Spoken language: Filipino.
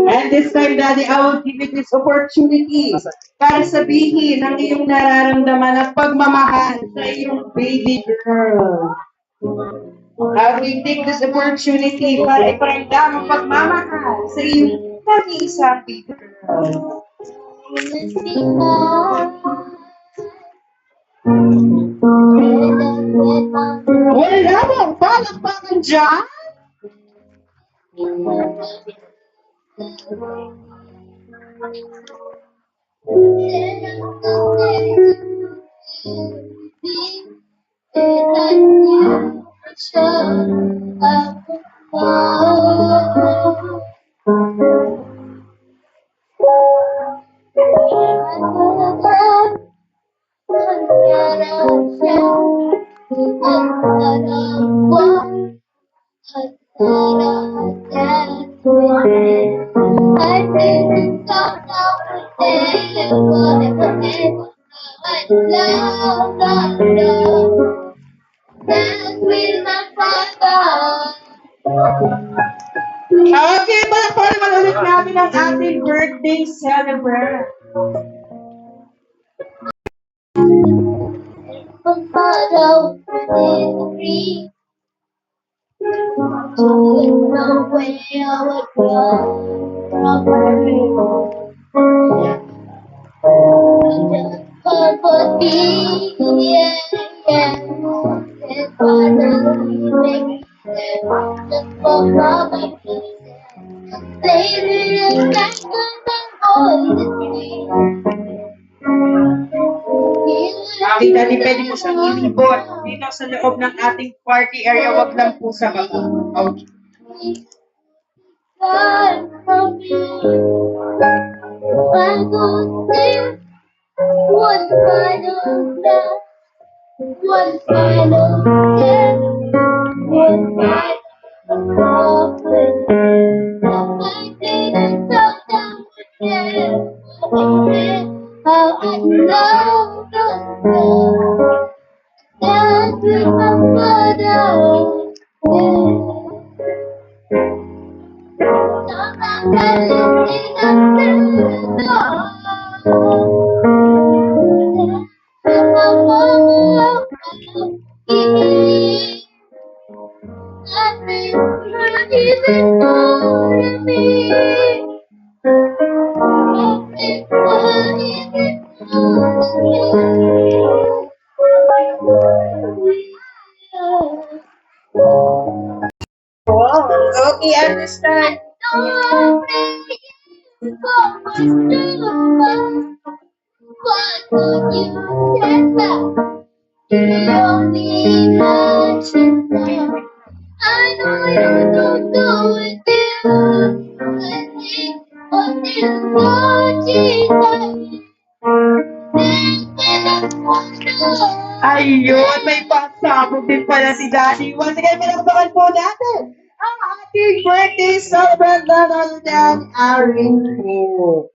And this time, Daddy, I will give you this opportunity para sabihin ang iyong nararamdaman at pagmamahal sa iyong baby girl. I will take this opportunity para iparamdam ang pagmamahal sa iyong nag-iisang baby girl. Wala bang palakpakan dyan? Okay, palakpakan naman ulit natin ang ating birthday celebrant. Okay, Daddy, pwede po siyang ilibot dito sa loob ng ating party area. Wag lang po sa baba. Okay. One final step, one final moment. I didn't talk down again. How I love the love that with my mother. Okay, understand. I know you don't know it, Ayun, may pasabog din pala si Daddy. Once again, pinagbakan po natin ang ating birthday celebrant na ng Aaron po.